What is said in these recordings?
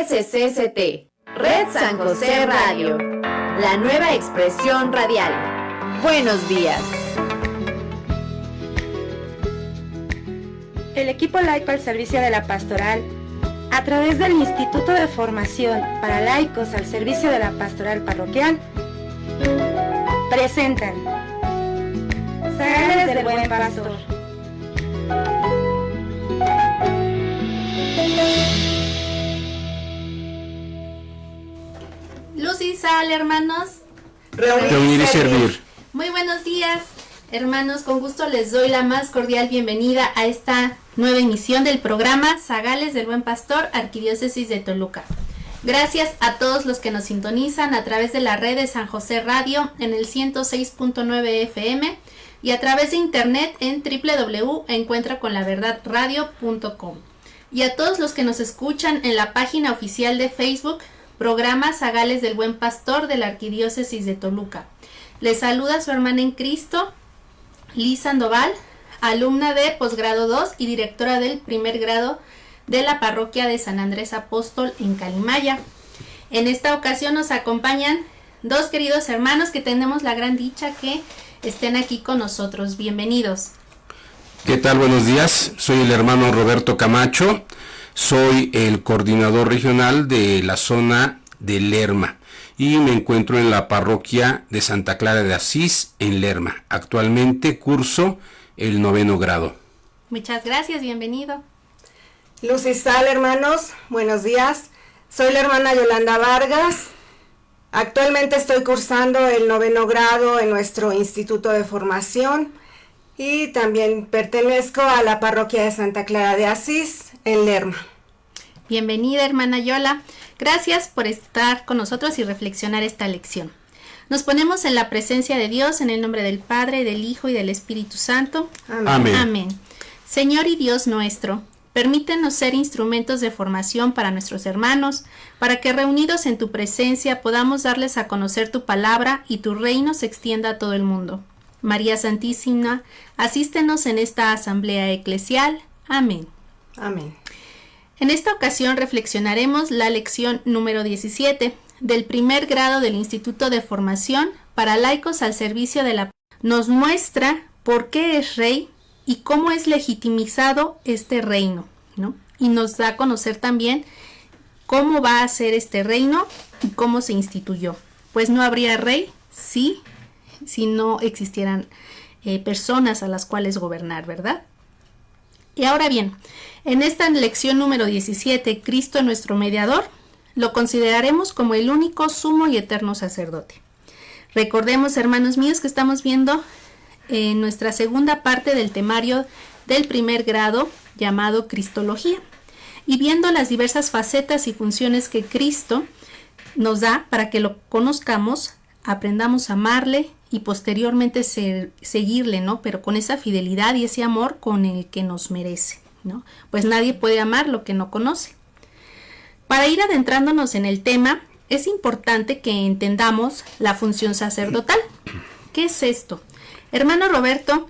RSCCT, Red San José Radio, la nueva expresión radial. Buenos días. El equipo laico al servicio de la pastoral, a través del Instituto de Formación para Laicos al servicio de la pastoral parroquial, presentan Sagales del Buen Pastor. Luz y sal, hermanos. Reunir y servir. Muy buenos días, hermanos. Con gusto les doy la más cordial bienvenida a esta nueva emisión del programa Sagales del Buen Pastor, Arquidiócesis de Toluca. Gracias a todos los que nos sintonizan a través de la red de San José Radio en el 106.9 FM y a través de internet en www.encuentraconlaverdadradio.com. Y a todos los que nos escuchan en la página oficial de Facebook, Programa Sagales del Buen Pastor de la Arquidiócesis de Toluca. Les saluda su hermana en Cristo, Liz Sandoval, alumna de posgrado 2 y directora del primer grado de la parroquia de San Andrés Apóstol en Calimaya. En esta ocasión nos acompañan dos queridos hermanos que tenemos la gran dicha que estén aquí con nosotros. Bienvenidos. ¿Qué tal? Buenos días. Soy el hermano Roberto Camacho. Soy el coordinador regional de la zona de Lerma y me encuentro en la parroquia de Santa Clara de Asís en Lerma. Actualmente curso el 9º grado. Muchas gracias, bienvenido. Luz y sal, hermanos, buenos días. Soy la hermana Yolanda Vargas. Actualmente estoy cursando el 9º grado en nuestro Instituto de Formación y también pertenezco a la parroquia de Santa Clara de Asís en Lerma. Bienvenida, hermana Yola. Gracias por estar con nosotros y reflexionar esta lección. Nos ponemos en la presencia de Dios en el nombre del Padre, del Hijo y del Espíritu Santo. Amén. Amén. Señor y Dios nuestro, permítenos ser instrumentos de formación para nuestros hermanos, para que reunidos en tu presencia podamos darles a conocer tu palabra y tu reino se extienda a todo el mundo. María Santísima, asístenos en esta asamblea eclesial. Amén. Amén. En esta ocasión reflexionaremos la lección número 17 del primer grado del Instituto de Formación para Laicos al servicio de la... Nos muestra por qué es rey y cómo es legitimizado este reino, ¿no? Y nos da a conocer también cómo va a ser este reino y cómo se instituyó. Pues no habría rey si no existieran personas a las cuales gobernar, ¿verdad? Y ahora bien, en esta lección número 17, Cristo nuestro mediador, lo consideraremos como el único sumo y eterno sacerdote. Recordemos, hermanos míos, que estamos viendo nuestra segunda parte del temario del primer grado llamado Cristología y viendo las diversas facetas y funciones que Cristo nos da para que lo conozcamos, aprendamos a amarle y posteriormente seguirle, ¿no? Pero con esa fidelidad y ese amor con el que nos merece, ¿no? Pues nadie puede amar lo que no conoce. Para ir adentrándonos en el tema, es importante que entendamos la función sacerdotal. ¿Qué es esto? Hermano Roberto,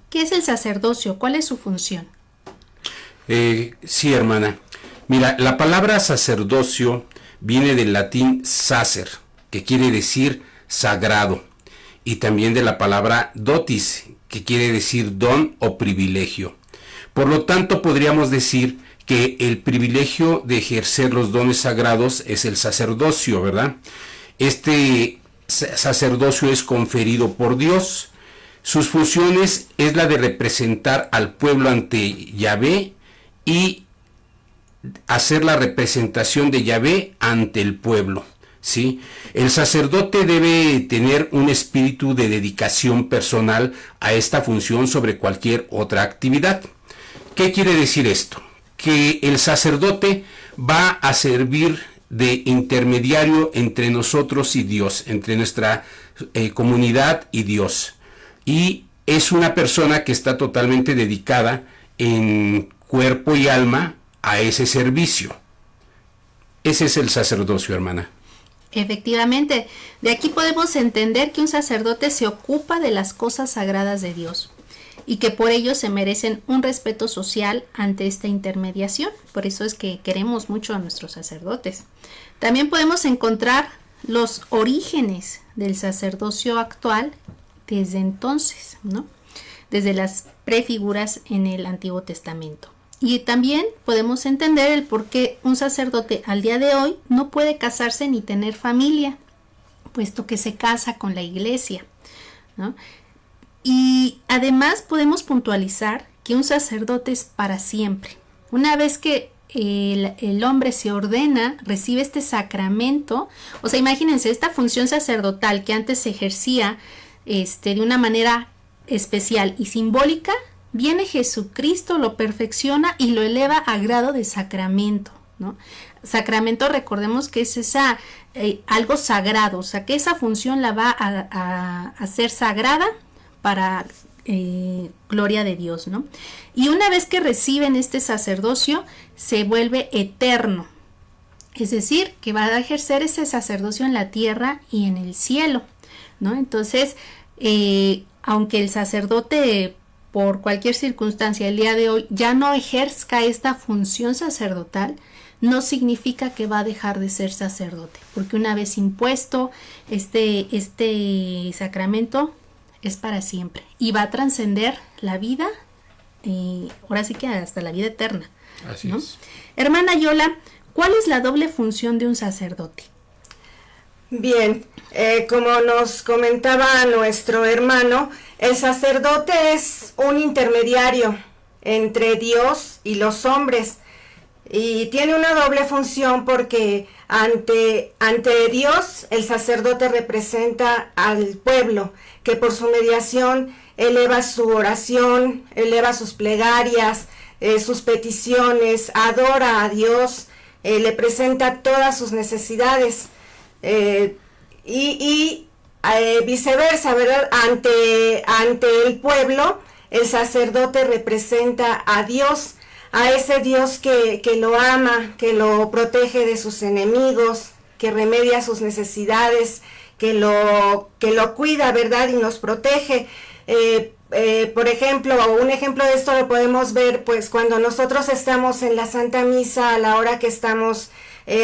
¿qué es el sacerdocio? ¿Cuál es su función? Sí, hermana. Mira, la palabra sacerdocio viene del latín sacer, que quiere decir sagrado, y también de la palabra dotis, que quiere decir don o privilegio. Por lo tanto, podríamos decir que el privilegio de ejercer los dones sagrados es el sacerdocio, ¿verdad? Este sacerdocio es conferido por Dios. Sus funciones es la de representar al pueblo ante Yahvé y hacer la representación de Yahvé ante el pueblo, ¿sí? El sacerdote debe tener un espíritu de dedicación personal a esta función sobre cualquier otra actividad. ¿Qué quiere decir esto? Que el sacerdote va a servir de intermediario entre nosotros y Dios, entre nuestra comunidad y Dios. Y es una persona que está totalmente dedicada en cuerpo y alma a ese servicio. Ese es el sacerdocio, hermana. Efectivamente, de aquí podemos entender que un sacerdote se ocupa de las cosas sagradas de Dios. y que por ello se merecen un respeto social ante esta intermediación. Por eso es que queremos mucho a nuestros sacerdotes. También podemos encontrar los orígenes del sacerdocio actual desde entonces, ¿no? Desde las prefiguras en el Antiguo Testamento. Y también podemos entender el por qué un sacerdote al día de hoy no puede casarse ni tener familia, puesto que se casa con la iglesia, ¿no? Y además podemos puntualizar que un sacerdote es para siempre. Una vez que el hombre se ordena, recibe este sacramento, o sea, imagínense esta función sacerdotal que antes se ejercía de una manera especial y simbólica, viene Jesucristo, lo perfecciona y lo eleva a grado de sacramento, ¿no? Sacramento, recordemos que es algo sagrado, o sea, que esa función la va a hacer sagrada para gloria de Dios, ¿no? Y una vez que reciben este sacerdocio, se vuelve eterno, es decir, que va a ejercer ese sacerdocio en la tierra y en el cielo, ¿no? Entonces, aunque el sacerdote por cualquier circunstancia el día de hoy ya no ejerza esta función sacerdotal, no significa que va a dejar de ser sacerdote, porque una vez impuesto este sacramento es para siempre y va a trascender la vida, ahora sí que hasta la vida eterna. Así ¿no? es. Hermana Yola, ¿cuál es la doble función de un sacerdote? Bien, como nos comentaba nuestro hermano, el sacerdote es un intermediario entre Dios y los hombres y tiene una doble función porque ante Dios el sacerdote representa al pueblo que por su mediación eleva su oración, eleva sus plegarias, sus peticiones, adora a Dios, le presenta todas sus necesidades. Viceversa, ¿verdad? Ante el pueblo, el sacerdote representa a Dios, a ese Dios que lo ama, que lo protege de sus enemigos, que remedia sus necesidades, que lo cuida, ¿verdad? Y nos protege. Por ejemplo, un ejemplo de esto lo podemos ver pues cuando nosotros estamos en la Santa Misa, a la hora que estamos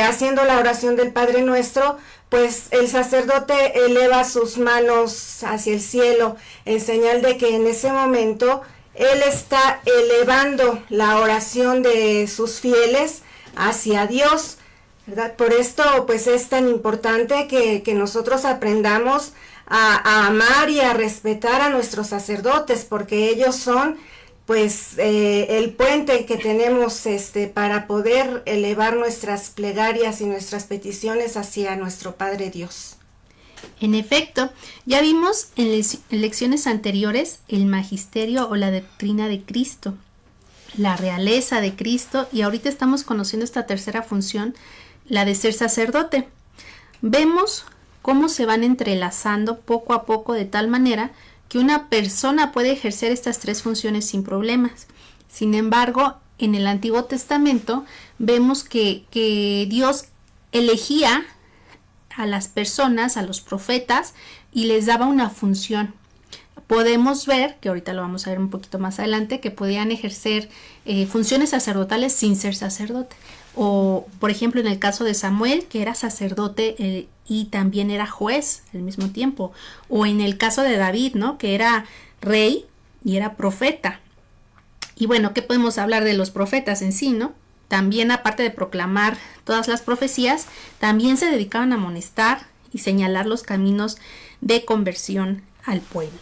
haciendo la oración del Padre Nuestro, pues el sacerdote eleva sus manos hacia el cielo en señal de que en ese momento él está elevando la oración de sus fieles hacia Dios, ¿verdad? Por esto pues es tan importante que nosotros aprendamos a amar y a respetar a nuestros sacerdotes, porque ellos son pues el puente que tenemos para poder elevar nuestras plegarias y nuestras peticiones hacia nuestro Padre Dios. En efecto, ya vimos en lecciones anteriores el magisterio o la doctrina de Cristo, la realeza de Cristo, y ahorita estamos conociendo esta tercera función, la de ser sacerdote. Vemos cómo se van entrelazando poco a poco de tal manera que una persona puede ejercer estas tres funciones sin problemas. Sin embargo, en el Antiguo Testamento vemos que Dios elegía a las personas, a los profetas, y les daba una función. Podemos ver, que ahorita lo vamos a ver un poquito más adelante, que podían ejercer funciones sacerdotales sin ser sacerdote. O, por ejemplo, en el caso de Samuel, que era sacerdote y también era juez al mismo tiempo. O en el caso de David, ¿no? Que era rey y era profeta. Y bueno, ¿qué podemos hablar de los profetas en sí, no? También, aparte de proclamar todas las profecías, también se dedicaban a amonestar y señalar los caminos de conversión al pueblo.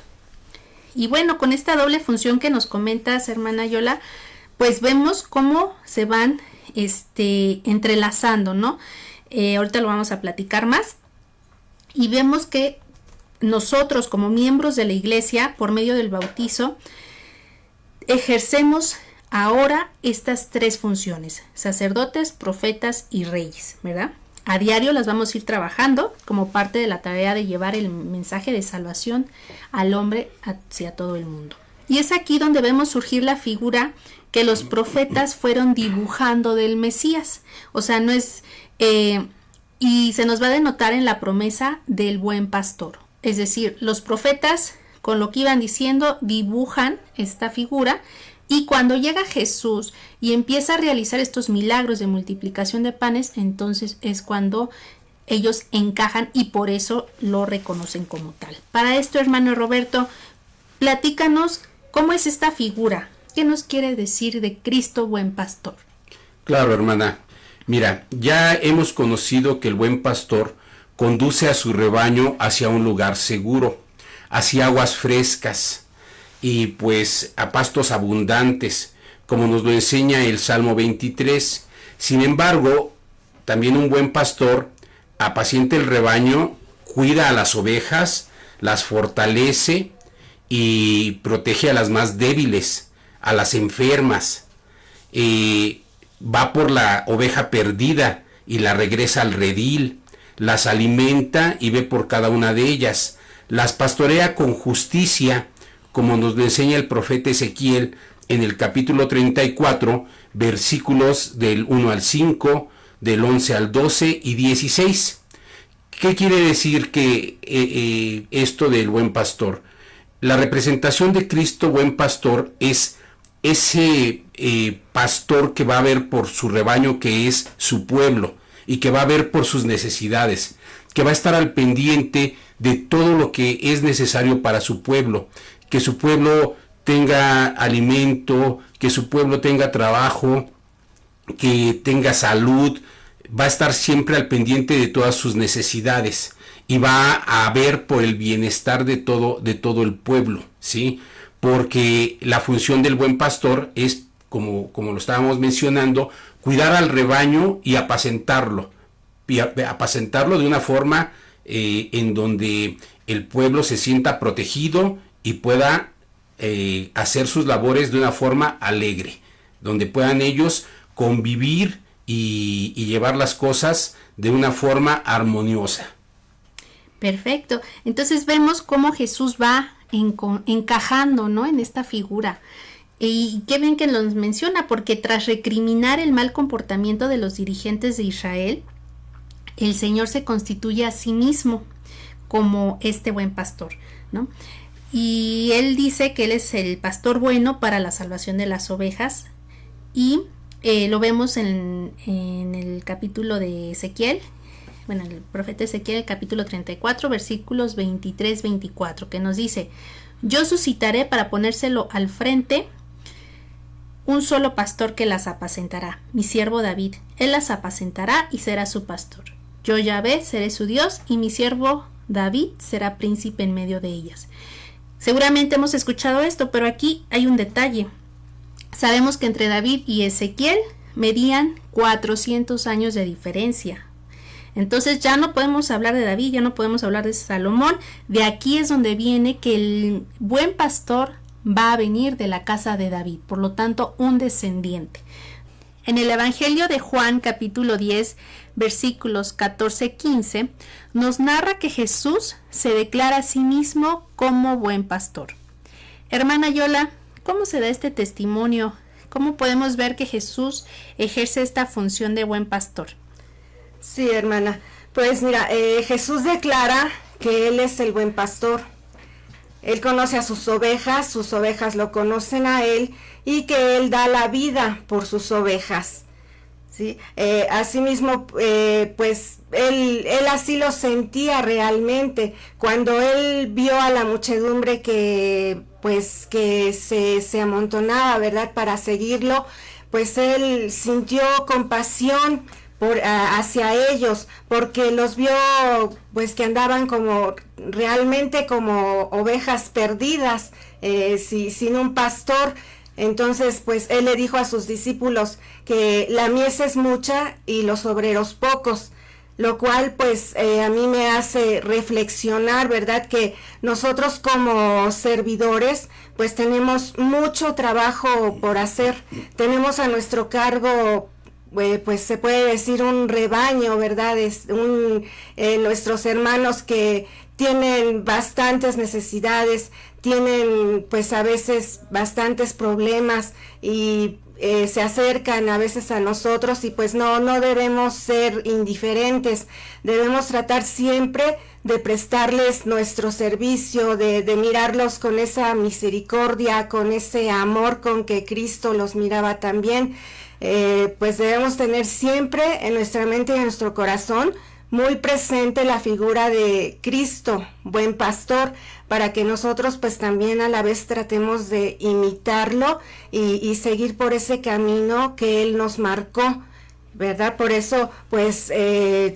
Y bueno, con esta doble función que nos comentas, hermana Yola, pues vemos cómo se van entrelazando, ¿no? Ahorita lo vamos a platicar más. Y vemos que nosotros, como miembros de la iglesia, por medio del bautizo, ejercemos ahora estas tres funciones: sacerdotes, profetas y reyes, ¿verdad? A diario las vamos a ir trabajando como parte de la tarea de llevar el mensaje de salvación al hombre hacia todo el mundo. Y es aquí donde vemos surgir la figura que los profetas fueron dibujando del Mesías. O sea, no es... y se nos va a denotar en la promesa del buen pastor. Es decir, los profetas con lo que iban diciendo, dibujan esta figura. Y cuando llega Jesús y empieza a realizar estos milagros de multiplicación de panes, entonces es cuando ellos encajan y por eso lo reconocen como tal. Para esto, hermano Roberto, platícanos cómo es esta figura. ¿Qué nos quiere decir de Cristo buen pastor? Claro, hermana. Mira, ya hemos conocido que el buen pastor conduce a su rebaño hacia un lugar seguro, hacia aguas frescas y pues a pastos abundantes, como nos lo enseña el Salmo 23. Sin embargo, también un buen pastor apacienta el rebaño, cuida a las ovejas, las fortalece y protege a las más débiles, a las enfermas. Va por la oveja perdida y la regresa al redil, las alimenta y ve por cada una de ellas, las pastorea con justicia, como nos lo enseña el profeta Ezequiel en el capítulo 34, versículos del 1 al 5, del 11 al 12 y 16. ¿Qué quiere decir que esto del buen pastor? La representación de Cristo buen pastor es ese pastor que va a ver por su rebaño, que es su pueblo, y que va a ver por sus necesidades, que va a estar al pendiente de todo lo que es necesario para su pueblo, que su pueblo tenga alimento, que su pueblo tenga trabajo, que tenga salud. Va a estar siempre al pendiente de todas sus necesidades y va a ver por el bienestar de todo el pueblo, ¿sí? Porque la función del buen pastor es, como lo estábamos mencionando, cuidar al rebaño y apacentarlo de una forma en donde el pueblo se sienta protegido y pueda hacer sus labores de una forma alegre, donde puedan ellos convivir y llevar las cosas de una forma armoniosa. Perfecto. Entonces vemos cómo Jesús va encajando, ¿no?, en esta figura. Y qué bien que nos menciona, porque tras recriminar el mal comportamiento de los dirigentes de Israel, el Señor se constituye a sí mismo como este buen pastor, ¿no? Y Él dice que Él es el pastor bueno para la salvación de las ovejas, y lo vemos en el capítulo de Ezequiel, bueno, el profeta Ezequiel, el capítulo 34, versículos 23-24, que nos dice: yo suscitaré para ponérselo al frente un solo pastor que las apacentará, mi siervo David. Él las apacentará y será su pastor. Yo, Yahvé, seré su Dios, y mi siervo David será príncipe en medio de ellas. Seguramente hemos escuchado esto, pero aquí hay un detalle. Sabemos que entre David y Ezequiel medían 400 años de diferencia. Entonces ya no podemos hablar de David, ya no podemos hablar de Salomón. De aquí es donde viene que el buen pastor va a venir de la casa de David, por lo tanto un descendiente. En el Evangelio de Juan, capítulo 10, versículos 14-15, nos narra que Jesús se declara a sí mismo como buen pastor. Hermana Yola, ¿cómo se da este testimonio? ¿Cómo podemos ver que Jesús ejerce esta función de buen pastor? Sí, hermana. Pues mira, Jesús declara que Él es el buen pastor. Él conoce a sus ovejas lo conocen a Él, y que Él da la vida por sus ovejas, ¿sí? Asimismo, pues él así lo sentía realmente, cuando Él vio a la muchedumbre que se amontonaba, ¿verdad?, para seguirlo, pues Él sintió compasión hacia ellos, porque los vio pues que andaban realmente como ovejas perdidas, sin un pastor. Entonces pues Él le dijo a sus discípulos que la mies es mucha y los obreros pocos, lo cual pues a mí me hace reflexionar, ¿verdad?, que nosotros como servidores pues tenemos mucho trabajo por hacer. Tenemos a nuestro cargo pues se puede decir un rebaño, ¿verdad? Nuestros hermanos que tienen bastantes necesidades, tienen pues a veces bastantes problemas, y se acercan a veces a nosotros y pues no debemos ser indiferentes, debemos tratar siempre de prestarles nuestro servicio, de mirarlos con esa misericordia, con ese amor con que Cristo los miraba también. Pues debemos tener siempre en nuestra mente y en nuestro corazón muy presente la figura de Cristo, buen pastor, para que nosotros pues también a la vez tratemos de imitarlo y seguir por ese camino que Él nos marcó, ¿verdad? Por eso pues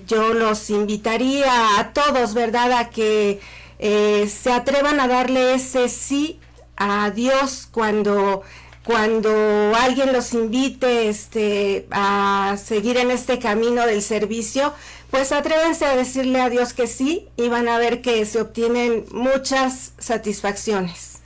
yo los invitaría a todos, ¿verdad? A que se atrevan a darle ese sí a Dios cuando alguien los invite a seguir en este camino del servicio, pues atrévense a decirle a Dios que sí y van a ver que se obtienen muchas satisfacciones.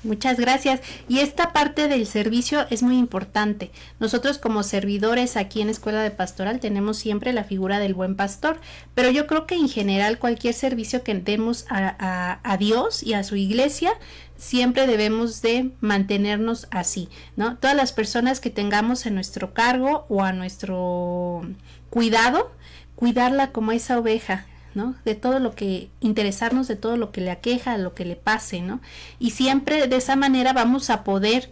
Muchas gracias. Y esta parte del servicio es muy importante. Nosotros como servidores aquí en Escuela de Pastoral tenemos siempre la figura del buen pastor, pero yo creo que en general cualquier servicio que demos a Dios y a su iglesia, siempre debemos de mantenernos así, ¿no? Todas las personas que tengamos en nuestro cargo o a nuestro cuidado, cuidarla como esa oveja, ¿no? De todo lo que, interesarnos de todo lo que le aqueja, lo que le pase, ¿no? Y siempre de esa manera vamos a poder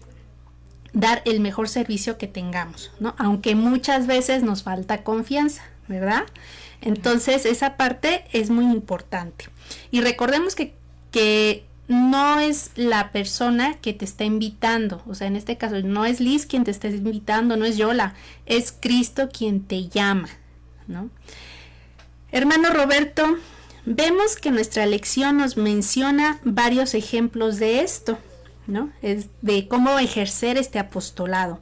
dar el mejor servicio que tengamos, ¿no? Aunque muchas veces nos falta confianza, ¿verdad? Entonces esa parte es muy importante. Y recordemos que no es la persona que te está invitando, o sea, en este caso no es Liz quien te está invitando, no es Yola, es Cristo quien te llama, ¿no? Hermano Roberto, vemos que nuestra lección nos menciona varios ejemplos de esto, ¿no? Es de cómo ejercer este apostolado.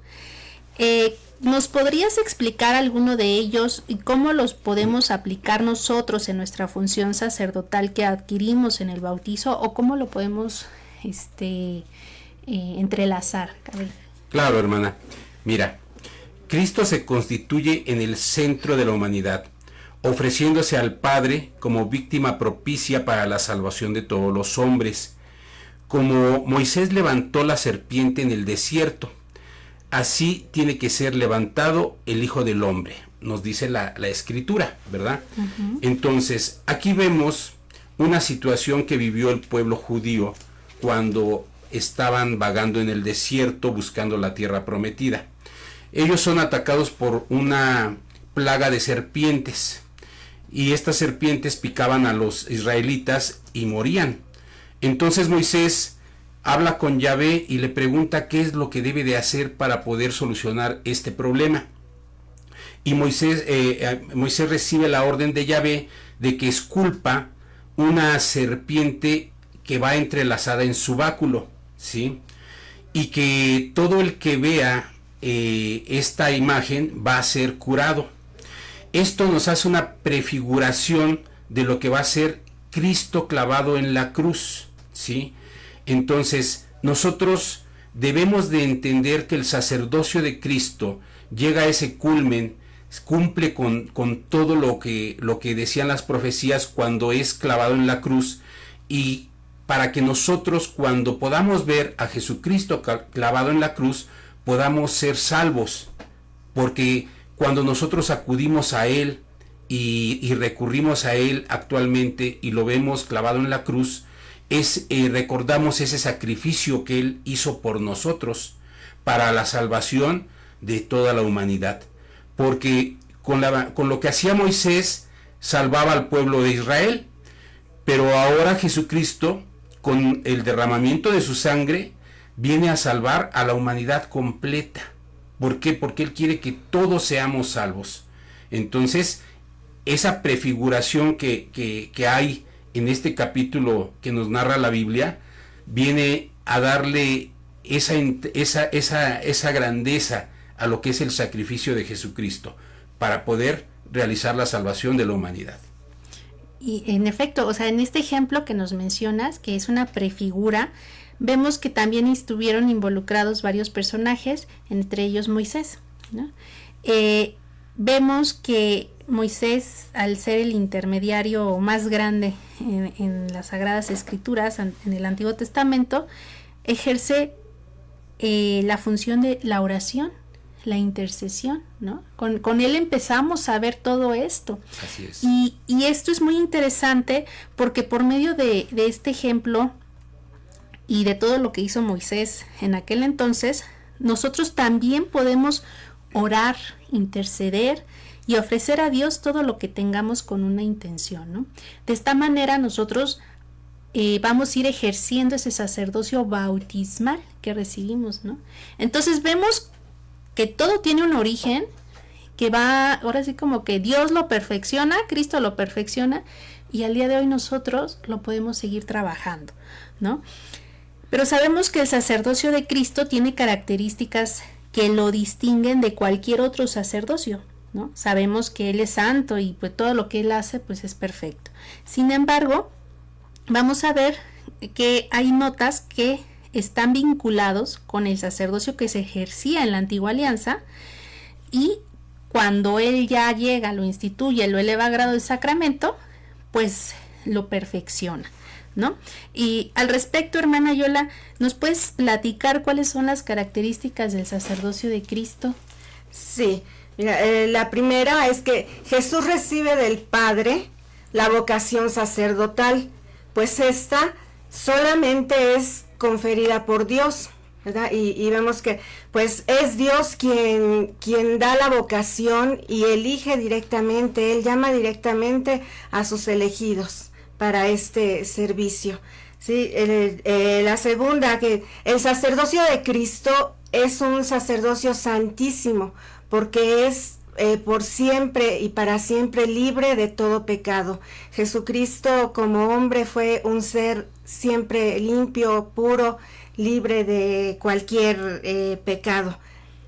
¿Nos podrías explicar alguno de ellos y cómo los podemos aplicar nosotros en nuestra función sacerdotal que adquirimos en el bautizo o cómo lo podemos entrelazar? Claro, hermana. Mira, Cristo se constituye en el centro de la humanidad, ofreciéndose al Padre como víctima propicia para la salvación de todos los hombres. Como Moisés levantó la serpiente en el desierto, así tiene que ser levantado el Hijo del Hombre, nos dice la Escritura, ¿verdad? Uh-huh. Entonces, aquí vemos una situación que vivió el pueblo judío cuando estaban vagando en el desierto buscando la tierra prometida. Ellos son atacados por una plaga de serpientes y estas serpientes picaban a los israelitas y morían. Entonces Moisés habla con Yahvé y le pregunta qué es lo que debe de hacer para poder solucionar este problema. Y Moisés recibe la orden de Yahvé de que esculpa una serpiente que va entrelazada en su báculo, ¿sí? Y que todo el que vea esta imagen va a ser curado. Esto nos hace una prefiguración de lo que va a ser Cristo clavado en la cruz, ¿sí? Entonces, nosotros debemos de entender que el sacerdocio de Cristo llega a ese culmen, cumple con todo lo que decían las profecías cuando es clavado en la cruz, y para que nosotros cuando podamos ver a Jesucristo clavado en la cruz, podamos ser salvos, porque cuando nosotros acudimos a Él y recurrimos a Él actualmente y lo vemos clavado en la cruz, recordamos ese sacrificio que Él hizo por nosotros para la salvación de toda la humanidad, porque con lo que hacía Moisés salvaba al pueblo de Israel, pero ahora Jesucristo con el derramamiento de su sangre viene a salvar a la humanidad completa. ¿Por qué? Porque Él quiere que todos seamos salvos. Entonces esa prefiguración que hay en este capítulo que nos narra la Biblia, viene a darle esa grandeza a lo que es el sacrificio de Jesucristo, para poder realizar la salvación de la humanidad. Y en efecto, o sea, en este ejemplo que nos mencionas, que es una prefigura, vemos que también estuvieron involucrados varios personajes, entre ellos Moisés, ¿no? Vemos que Moisés, al ser el intermediario más grande en las Sagradas Escrituras, en el Antiguo Testamento, ejerce la función de la oración, la intercesión, ¿no? Con él empezamos a ver todo esto. Así es. Y esto es muy interesante porque por medio de este ejemplo y de todo lo que hizo Moisés en aquel entonces, nosotros también podemos orar, interceder y ofrecer a Dios todo lo que tengamos con una intención, ¿no? De esta manera nosotros vamos a ir ejerciendo ese sacerdocio bautismal que recibimos, ¿no? Entonces vemos que todo tiene un origen que va, ahora sí como que Dios lo perfecciona, Cristo lo perfecciona, y al día de hoy nosotros lo podemos seguir trabajando, ¿no? Pero sabemos que el sacerdocio de Cristo tiene características que lo distinguen de cualquier otro sacerdocio, ¿no? Sabemos que Él es santo y pues todo lo que Él hace pues es perfecto. Sin embargo, vamos a ver que hay notas que están vinculados con el sacerdocio que se ejercía en la antigua alianza, y cuando Él ya llega, lo instituye, lo eleva a grado de sacramento, pues lo perfecciona, ¿no? Y al respecto, hermana Yola, ¿nos puedes platicar cuáles son las características del sacerdocio de Cristo? Sí, mira, la primera es que Jesús recibe del Padre la vocación sacerdotal, pues esta solamente es conferida por Dios, ¿verdad? Y vemos que pues es Dios quien da la vocación y elige directamente, Él llama directamente a sus elegidos para este servicio. Sí, la segunda, que el sacerdocio de Cristo es un sacerdocio santísimo, porque es por siempre y para siempre libre de todo pecado. Jesucristo como hombre fue un ser siempre limpio, puro, libre de cualquier pecado.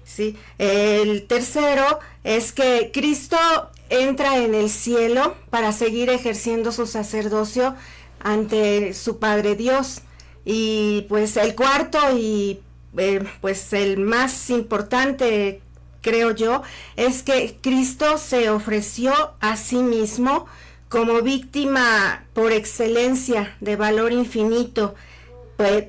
¿Sí? El tercero es que Cristo entra en el cielo para seguir ejerciendo su sacerdocio ante su Padre Dios. Y pues el cuarto y pues el más importante, creo yo, es que Cristo se ofreció a sí mismo como víctima por excelencia de valor infinito.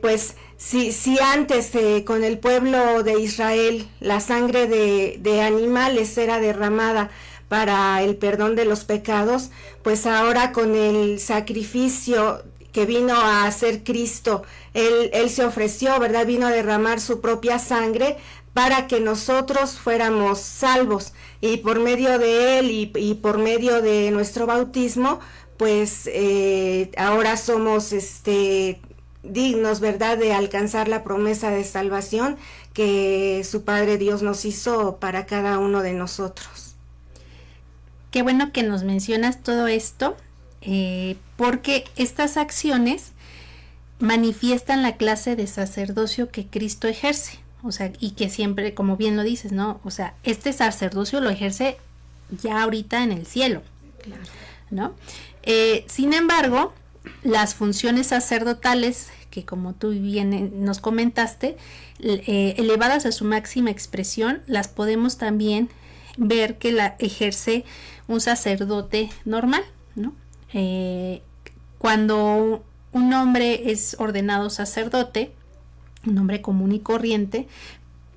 Pues si antes con el pueblo de Israel la sangre de animales era derramada para el perdón de los pecados, pues ahora con el sacrificio que vino a hacer Cristo, Él se ofreció, ¿verdad? Vino a derramar su propia sangre para que nosotros fuéramos salvos, y por medio de Él y por medio de nuestro bautismo, pues ahora somos dignos, ¿verdad?, de alcanzar la promesa de salvación que su Padre Dios nos hizo para cada uno de nosotros. Qué bueno que nos mencionas todo esto, porque estas acciones manifiestan la clase de sacerdocio que Cristo ejerce. O sea, y que siempre, como bien lo dices, ¿no? O sea, este sacerdocio lo ejerce ya ahorita en el cielo, claro, ¿no? Sin embargo, las funciones sacerdotales, que como tú bien nos comentaste, elevadas a su máxima expresión, las podemos también ver que la ejerce un sacerdote normal, ¿no? Cuando un hombre es ordenado sacerdote, un hombre común y corriente,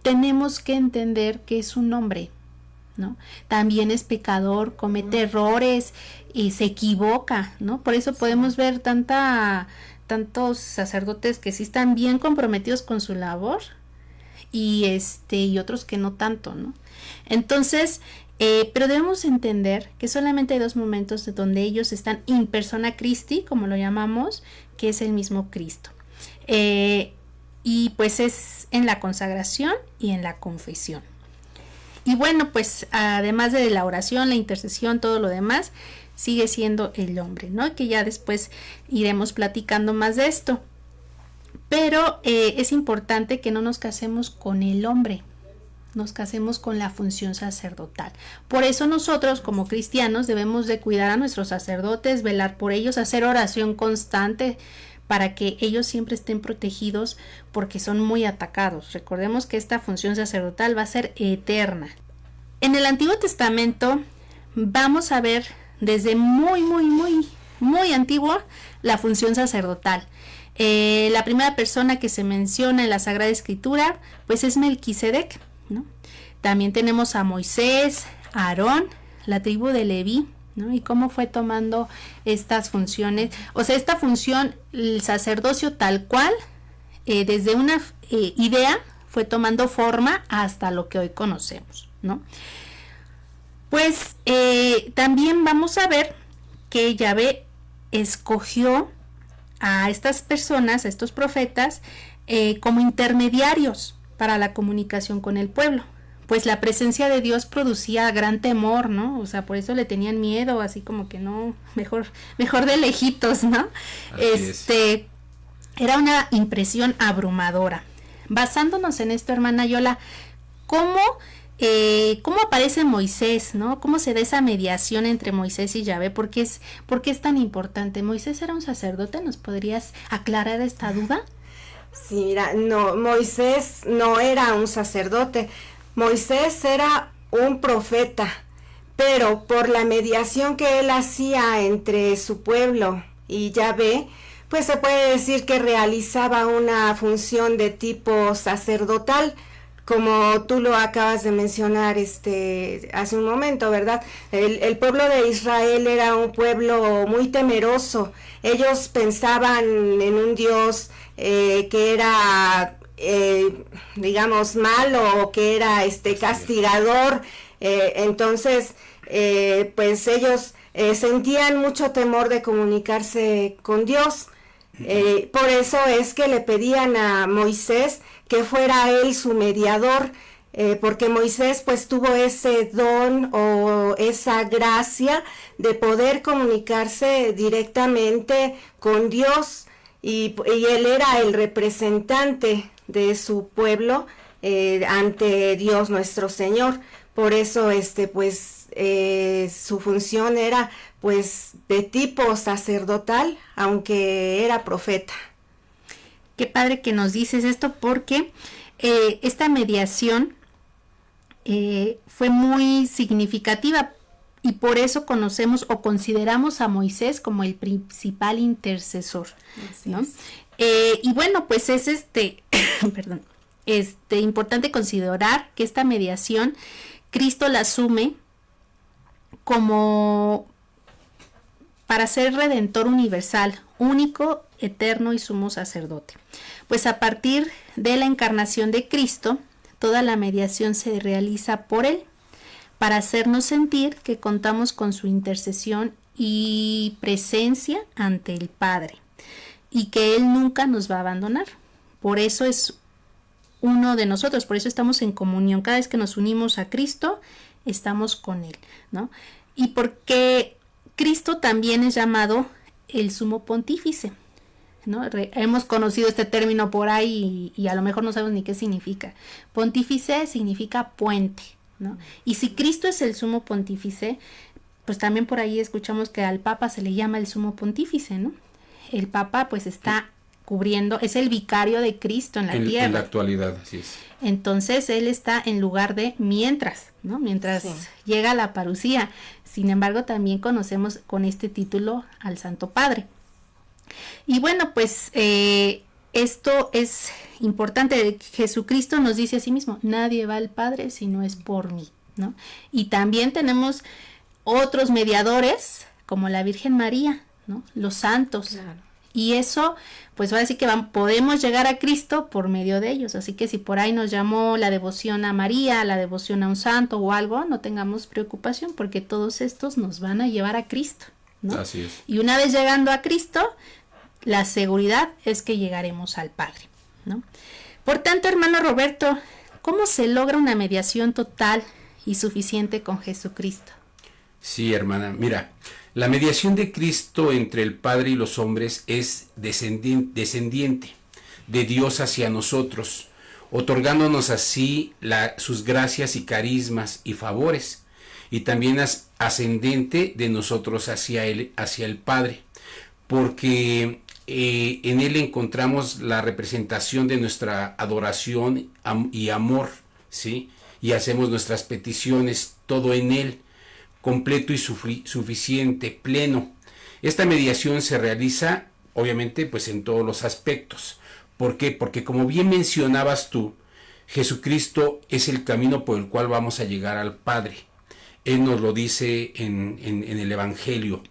tenemos que entender que es un hombre, ¿no? También es pecador, comete errores y se equivoca, ¿no? Por eso podemos ver tantos sacerdotes que sí están bien comprometidos con su labor y otros que no tanto, ¿no? Entonces, pero debemos entender que solamente hay dos momentos de donde ellos están in persona Christi, como lo llamamos, que es el mismo Cristo. Y pues es en la consagración y en la confesión. Y bueno, pues además de la oración, la intercesión, todo lo demás, sigue siendo el hombre, ¿no? Que ya después iremos platicando más de esto. Pero es importante que no nos casemos con el hombre, nos casemos con la función sacerdotal. Por eso nosotros como cristianos debemos de cuidar a nuestros sacerdotes, velar por ellos, hacer oración constante, para que ellos siempre estén protegidos, porque son muy atacados. Recordemos que esta función sacerdotal va a ser eterna. En el Antiguo Testamento vamos a ver desde muy antiguo la función sacerdotal. La primera persona que se menciona en la Sagrada Escritura, pues es Melquisedec, ¿no? También tenemos a Moisés, a Aarón, la tribu de Leví, ¿no? Y cómo fue tomando estas funciones, o sea, esta función, el sacerdocio tal cual, desde una idea, fue tomando forma hasta lo que hoy conocemos, ¿no? Pues también vamos a ver que Yahvé escogió a estas personas, a estos profetas, como intermediarios para la comunicación con el pueblo. Pues la presencia de Dios producía gran temor, ¿no? O sea, por eso le tenían miedo, así como que no, mejor de lejitos, ¿no? Era una impresión abrumadora. Basándonos en esto, hermana Yola, ¿cómo aparece Moisés, ¿no? ¿Cómo se da esa mediación entre Moisés y Yahvé? ¿Por qué es tan importante? ¿Moisés era un sacerdote? ¿Nos podrías aclarar esta duda? Sí, mira, no, Moisés no era un sacerdote. Moisés era un profeta, pero por la mediación que él hacía entre su pueblo y Yahvé, pues se puede decir que realizaba una función de tipo sacerdotal, como tú lo acabas de mencionar hace un momento, ¿verdad? El pueblo de Israel era un pueblo muy temeroso. Ellos pensaban en un Dios que era digamos malo, o que era castigador, entonces pues ellos sentían mucho temor de comunicarse con Dios. Por eso es que le pedían a Moisés que fuera él su mediador, porque Moisés pues tuvo ese don o esa gracia de poder comunicarse directamente con Dios, y él era el representante de su pueblo ante Dios nuestro Señor. Por eso su función era pues de tipo sacerdotal, aunque era profeta. Qué padre que nos dices esto, porque esta mediación fue muy significativa, y por eso conocemos o consideramos a Moisés como el principal intercesor, ¿no? Y bueno, pues es perdón, importante considerar que esta mediación Cristo la asume como para ser redentor universal, único, eterno y sumo sacerdote. Pues a partir de la encarnación de Cristo, toda la mediación se realiza por él, para hacernos sentir que contamos con su intercesión y presencia ante el Padre, y que él nunca nos va a abandonar. Por eso es uno de nosotros, por eso estamos en comunión. Cada vez que nos unimos a Cristo, estamos con él, ¿no? Y porque Cristo también es llamado el sumo pontífice, ¿no? Hemos conocido este término por ahí y a lo mejor no sabemos ni qué significa. Pontífice significa puente, ¿no? Y si Cristo es el sumo pontífice, pues también por ahí escuchamos que al Papa se le llama el sumo pontífice, ¿no? El Papa pues está cubriendo, es el vicario de Cristo en la tierra. En la actualidad, así es. Entonces él está en lugar de mientras, ¿no? Mientras llega la parucía. Sin embargo, también conocemos con este título al Santo Padre. Y bueno, pues esto es importante. Jesucristo nos dice a sí mismo: nadie va al Padre si no es por mí, ¿no? Y también tenemos otros mediadores, como la Virgen María, ¿no? Los santos. Claro. Y eso, pues ahora sí que podemos llegar a Cristo por medio de ellos. Así que si por ahí nos llamó la devoción a María, la devoción a un santo o algo, no tengamos preocupación, porque todos estos nos van a llevar a Cristo, ¿no? Así es. Y una vez llegando a Cristo, la seguridad es que llegaremos al Padre, ¿no? Por tanto, hermano Roberto, ¿cómo se logra una mediación total y suficiente con Jesucristo? Sí, hermana, mira, la mediación de Cristo entre el Padre y los hombres es descendiente de Dios hacia nosotros, otorgándonos así sus gracias y carismas y favores, y también ascendente de nosotros hacia el Padre, porque en Él encontramos la representación de nuestra adoración y amor, ¿sí? Y hacemos nuestras peticiones, todo en Él, completo y suficiente, pleno. Esta mediación se realiza obviamente pues en todos los aspectos. ¿Por qué? Porque como bien mencionabas tú, Jesucristo es el camino por el cual vamos a llegar al Padre. Él nos lo dice en el Evangelio.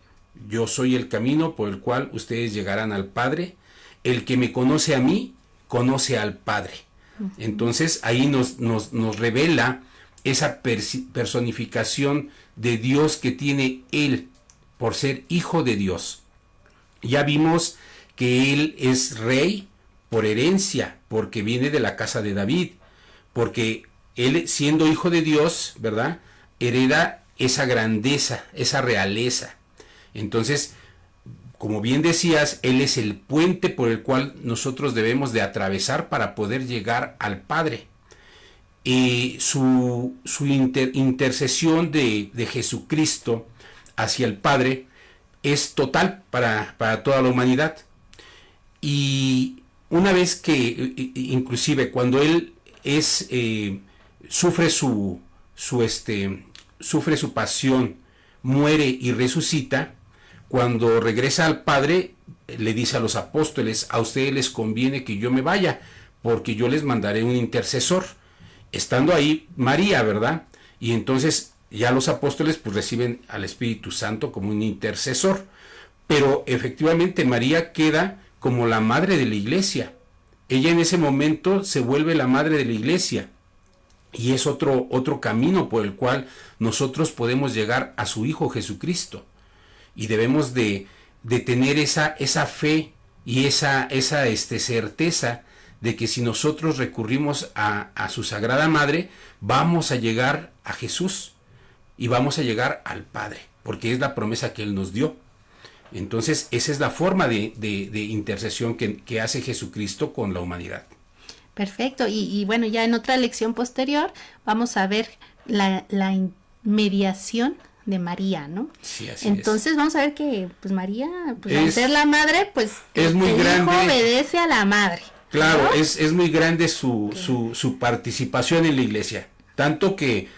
Yo soy el camino por el cual ustedes llegarán al Padre. El que me conoce a mí, conoce al Padre. Entonces ahí nos revela esa personificación de Dios que tiene Él por ser hijo de Dios. Ya vimos que Él es rey por herencia, porque viene de la casa de David, porque Él, siendo hijo de Dios, ¿verdad?, hereda esa grandeza, esa realeza. Entonces, como bien decías, Él es el puente por el cual nosotros debemos de atravesar para poder llegar al Padre. Y su intercesión de Jesucristo hacia el Padre es total para toda la humanidad. Y una vez que, inclusive cuando Él sufre su pasión, muere y resucita, cuando regresa al Padre, le dice a los apóstoles: a ustedes les conviene que yo me vaya, porque yo les mandaré un intercesor. Estando ahí María, ¿verdad? Y entonces ya los apóstoles pues reciben al Espíritu Santo como un intercesor. Pero efectivamente María queda como la madre de la iglesia. Ella en ese momento se vuelve la madre de la iglesia. Y es otro camino por el cual nosotros podemos llegar a su Hijo Jesucristo. Y debemos de tener esa fe y esa certeza de que si nosotros recurrimos a su Sagrada Madre, vamos a llegar a Jesús y vamos a llegar al Padre, porque es la promesa que Él nos dio. Entonces, esa es la forma de intercesión que hace Jesucristo con la humanidad. Perfecto, y bueno, ya en otra lección posterior vamos a ver la mediación de María, ¿no? Sí, así Entonces es. vamos a ver que pues María, pues al ser la madre, pues es muy el grande. hijo obedece a la madre. Claro, ¿no? es muy grande su participación en la iglesia, tanto que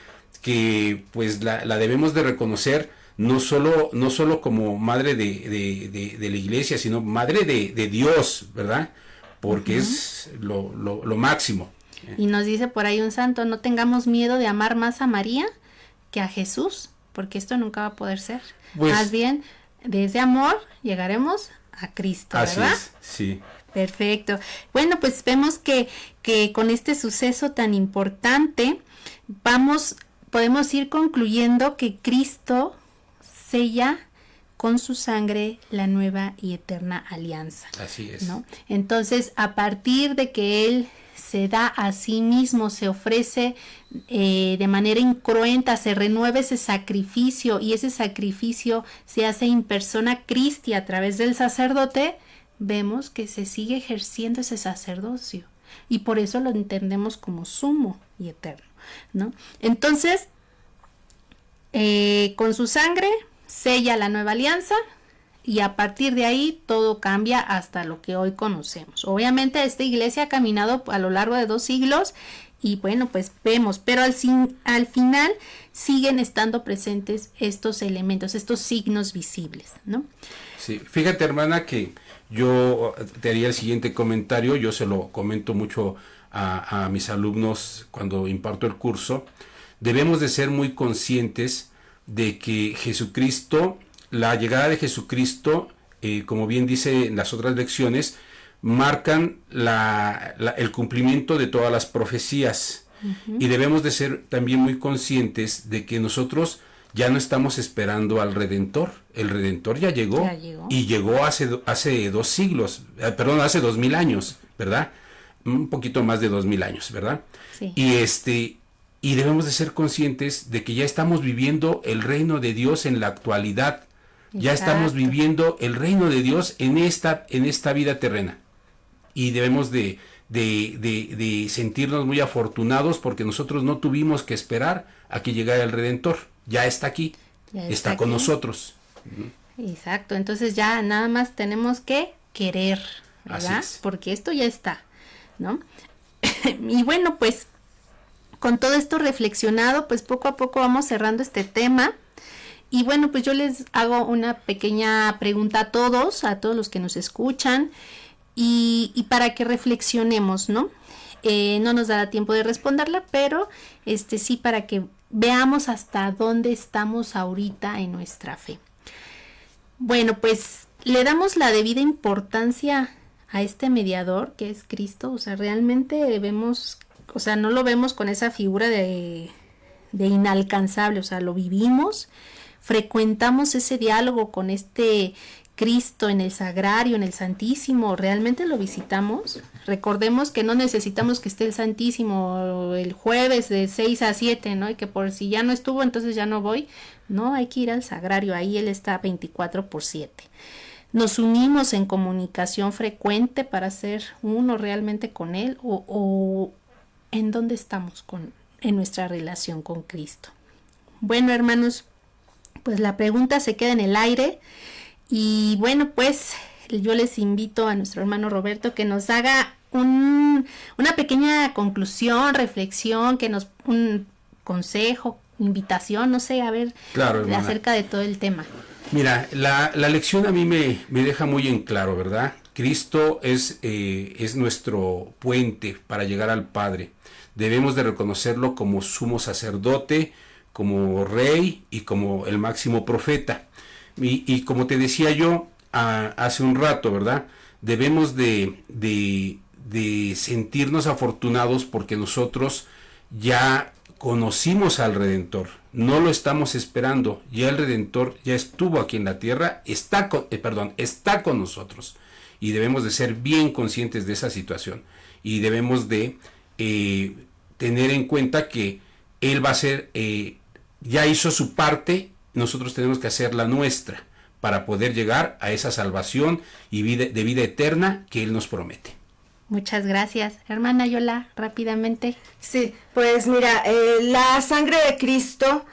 pues la debemos de reconocer no solo como madre de la iglesia, sino madre de Dios, ¿verdad? Porque es lo máximo. Y nos dice por ahí un santo: no tengamos miedo de amar más a María que a Jesús, porque esto nunca va a poder ser. Pues, más bien, de ese amor llegaremos a Cristo, ¿verdad? Así es, sí. Perfecto. Bueno, pues vemos que con este suceso tan importante podemos ir concluyendo que Cristo sella con su sangre la nueva y eterna alianza. Así es. ¿No? Entonces, a partir de que Él se da a sí mismo, se ofrece de manera incruenta, se renueva ese sacrificio, y ese sacrificio se hace in persona Christi a través del sacerdote, vemos que se sigue ejerciendo ese sacerdocio, y por eso lo entendemos como sumo y eterno, ¿no? Entonces, con su sangre sella la nueva alianza, y a partir de ahí todo cambia hasta lo que hoy conocemos. Obviamente esta iglesia ha caminado a lo largo de 2 siglos, y bueno, pues vemos, pero al final siguen estando presentes estos elementos, estos signos visibles, ¿no? Sí, fíjate, hermana, que yo te haría el siguiente comentario. Yo se lo comento mucho a mis alumnos cuando imparto el curso. Debemos de ser muy conscientes de que Jesucristo, la llegada de Jesucristo, como bien dice en las otras lecciones, marcan el cumplimiento de todas las profecías. Y debemos de ser también muy conscientes de que nosotros ya no estamos esperando al Redentor. El Redentor ya llegó. Y llegó hace 2 siglos, hace 2000 años, ¿verdad? Un poquito más de 2000 años, ¿verdad? Sí. Y debemos de ser conscientes de que ya estamos viviendo el reino de Dios en la actualidad. Ya estamos viviendo el reino de Dios en esta vida terrena. Y debemos de sentirnos muy afortunados, porque nosotros no tuvimos que esperar a que llegara el Redentor. Ya está aquí, está con nosotros. Exacto, entonces ya nada más tenemos que querer, ¿verdad? Así es. Porque esto ya está, ¿no? Y bueno, pues con todo esto reflexionado, pues poco a poco vamos cerrando este tema. Y bueno, pues yo les hago una pequeña pregunta a todos los que nos escuchan, y para que reflexionemos, ¿no? No nos dará tiempo de responderla, pero sí, para que veamos hasta dónde estamos ahorita en nuestra fe. Bueno, pues le damos la debida importancia a este mediador que es Cristo. O sea, realmente vemos, o sea, no lo vemos con esa figura de inalcanzable, o sea, lo vivimos, frecuentamos ese diálogo con este Cristo en el Sagrario, en el Santísimo, realmente lo visitamos. Recordemos que no necesitamos que esté el Santísimo el jueves de 6 a 7, ¿no? Y que por si ya no estuvo, entonces ya no voy. No, hay que ir al Sagrario, ahí Él está 24/7. Nos unimos en comunicación frecuente para ser uno realmente con Él, o en dónde estamos en nuestra relación con Cristo. Bueno, hermanos, pues la pregunta se queda en el aire. Y bueno, pues yo les invito a nuestro hermano Roberto que nos haga una pequeña conclusión, reflexión, un consejo, invitación, no sé, a ver, claro, acerca de todo el tema. Mira, la lección a mí me deja muy en claro, ¿verdad? Cristo es nuestro puente para llegar al Padre. Debemos de reconocerlo como sumo sacerdote, como rey y como el máximo profeta. Y como te decía yo hace un rato, ¿verdad? Debemos de sentirnos afortunados porque nosotros ya conocimos al Redentor. No lo estamos esperando. Ya el Redentor ya estuvo aquí en la tierra, está con nosotros. Y debemos de ser bien conscientes de esa situación. Y debemos de tener en cuenta que Él va a ser, ya hizo su parte. Nosotros tenemos que hacer la nuestra para poder llegar a esa salvación y vida eterna que Él nos promete. Muchas gracias. Hermana Yola, rápidamente. Sí, pues mira, la sangre de Cristo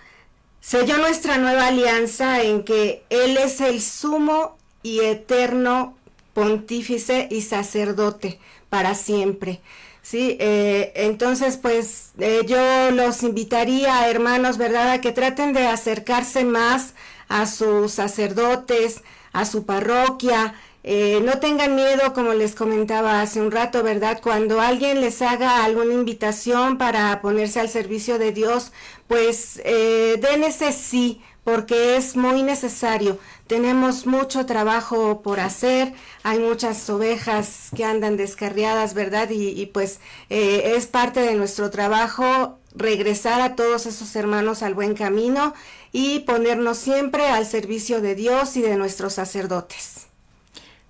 selló nuestra nueva alianza en que Él es el sumo y eterno pontífice y sacerdote para siempre. Sí, entonces pues yo los invitaría, hermanos, ¿verdad?, a que traten de acercarse más a sus sacerdotes, a su parroquia. No tengan miedo, como les comentaba hace un rato, ¿verdad? Cuando alguien les haga alguna invitación para ponerse al servicio de Dios, pues den ese sí, porque es muy necesario. Tenemos mucho trabajo por hacer, hay muchas ovejas que andan descarriadas, ¿verdad? Y pues es parte de nuestro trabajo regresar a todos esos hermanos al buen camino y ponernos siempre al servicio de Dios y de nuestros sacerdotes.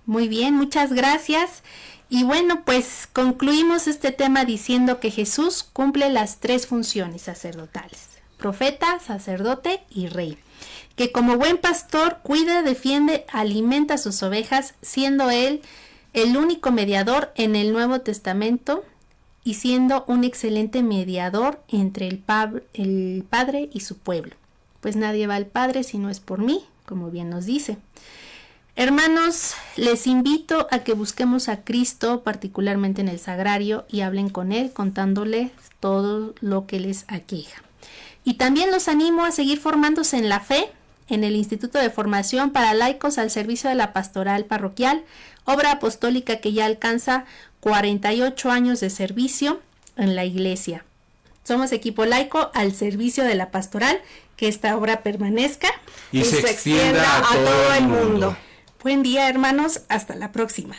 Muy bien, muchas gracias. Y bueno, pues concluimos este tema diciendo que Jesús cumple las 3 funciones sacerdotales: profeta, sacerdote y rey. Que como buen pastor cuida, defiende, alimenta a sus ovejas, siendo Él el único mediador en el Nuevo Testamento y siendo un excelente mediador entre el Padre y su pueblo. Pues nadie va al Padre si no es por mí, como bien nos dice. Hermanos, les invito a que busquemos a Cristo, particularmente en el Sagrario, y hablen con Él, contándole todo lo que les aqueja. Y también los animo a seguir formándose en la fe, en el Instituto de Formación para Laicos al Servicio de la Pastoral Parroquial, obra apostólica que ya alcanza 48 años de servicio en la Iglesia. Somos equipo laico al servicio de la pastoral, que esta obra permanezca y se extienda a todo el mundo. Buen día, hermanos, hasta la próxima.